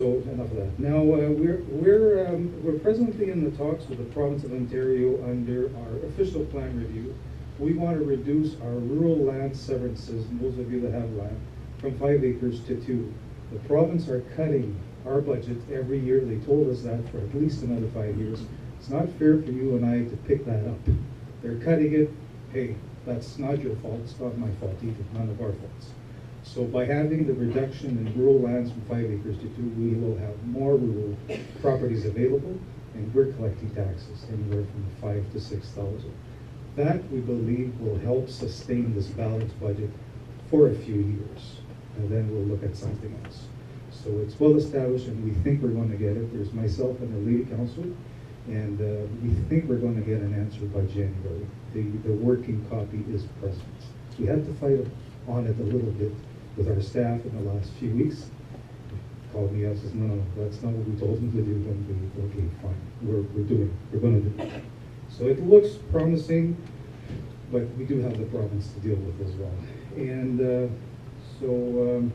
So enough of that. Now we're presently in the talks with the province of Ontario under our official plan review. We want to reduce our rural land severances, and those of you that have land, from 5 acres to 2. The province are cutting our budget every year. They told us that for at least another 5 years. It's not fair for you and I to pick that up. They're cutting it. Hey, that's not your fault. It's not my fault either. None of our faults. So by having the reduction in rural lands from 5 acres to 2, we will have more rural properties available, and we're collecting taxes anywhere from 5 to 6,000. That, we believe, will help sustain this balanced budget for a few years, and then we'll look at something else. So it's well established, and we think we're going to get it. There's myself and the lead council, and we think we're going to get an answer by January. The working copy is present. We had to fight on it a little bit with our staff in the last few weeks. Called me up and says, no, that's not what we told them to do. Then we, okay, fine, we're going to do it. So it looks promising, but we do have the province to deal with as well. And so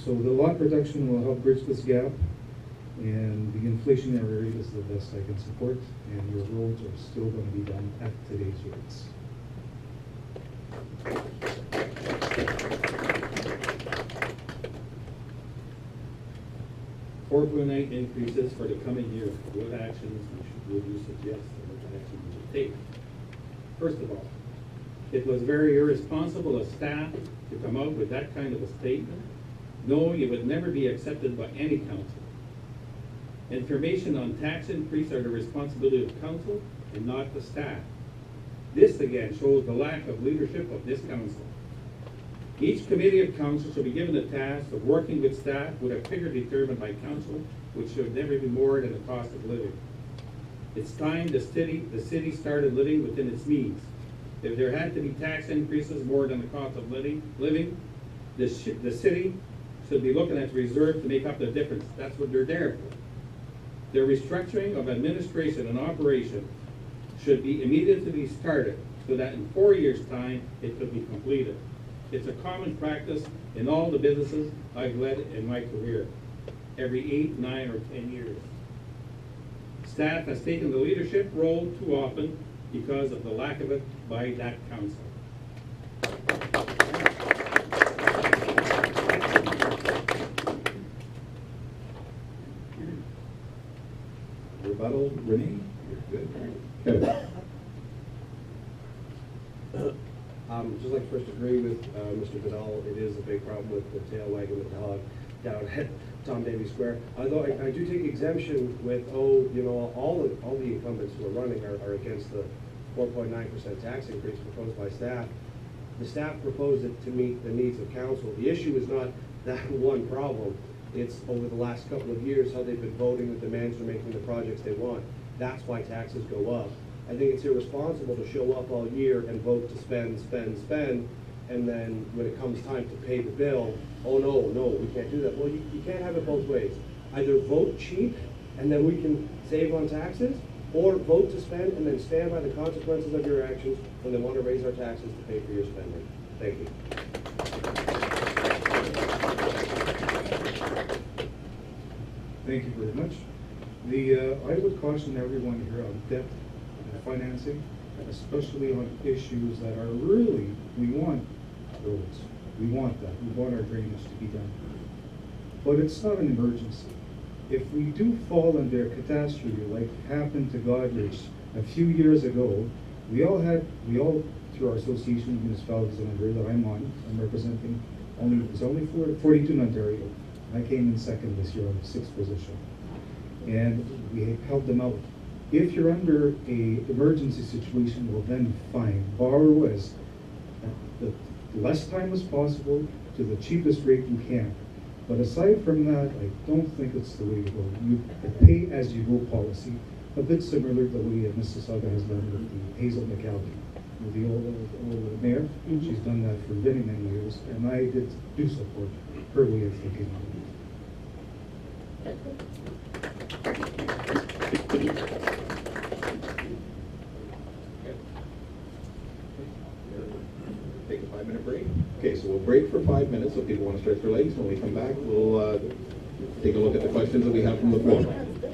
the lot reduction will help bridge this gap, and the inflationary rate is the best I can support, and your roads are still going to be done at today's rates. 4.8 increases for the coming year. What actions would you suggest, or what actions would you take? First of all, it was very irresponsible of staff to come out with that kind of a statement, knowing it would never be accepted by any council. Information on tax increase are the responsibility of council and not the staff. This again shows the lack of leadership of this council. Each committee of council shall be given the task of working with staff with a figure determined by council, which should never be more than the cost of living. It's time the city started living within its means. If there had to be tax increases more than the cost of living, the city should be looking at reserves to make up the difference. That's what they're there for. The restructuring of administration and operation should be immediately started so that in 4 years' time it could be completed. It's a common practice in all the businesses I've led in my career, every 8, 9, or 10 years. Staff has taken the leadership role too often because of the lack of it by that council. Rebuttal, Renee? You're good. Kevin. Just like to first agree with Mr. Vidal, it is a big problem with the tail wagging the dog down at Tom Davies Square. Although I do take exemption with, all the incumbents who are running are against the 4.9% tax increase proposed by staff. The staff proposed it to meet the needs of council. The issue is not that one problem. It's over the last couple of years how they've been voting the demands for making the projects they want. That's why taxes go up. I think it's irresponsible to show up all year and vote to spend, and then when it comes time to pay the bill, oh no, we can't do that. Well, you can't have it both ways. Either vote cheap and then we can save on taxes, or vote to spend and then stand by the consequences of your actions when they want to raise our taxes to pay for your spending. Thank you. Thank you very much. I would caution everyone here on debt and financing, and especially on issues that are really, we want roads. We want that. We want our drainage to be done. But it's not an emergency. If we do fall under a catastrophe like happened to Godrich a few years ago, we all through our association of municipalities in Ontario that I'm representing, there's only 42 in Ontario. I came in second this year on the 6th position. And we helped them out. If you're under a emergency situation, well then fine, borrow as the less time as possible to the cheapest rate you can. But aside from that, I don't think it's the way to go. You pay as you go policy, a bit similar to the way Mississauga has done with the Hazel McCalvey, with the old mayor. She's done that for many, many years, and I do support her way of thinking on it. Take a 5-minute break. Okay, so we'll break for 5 minutes, so people want to stretch their legs. When we come back, we'll take a look at the questions that we have from the floor.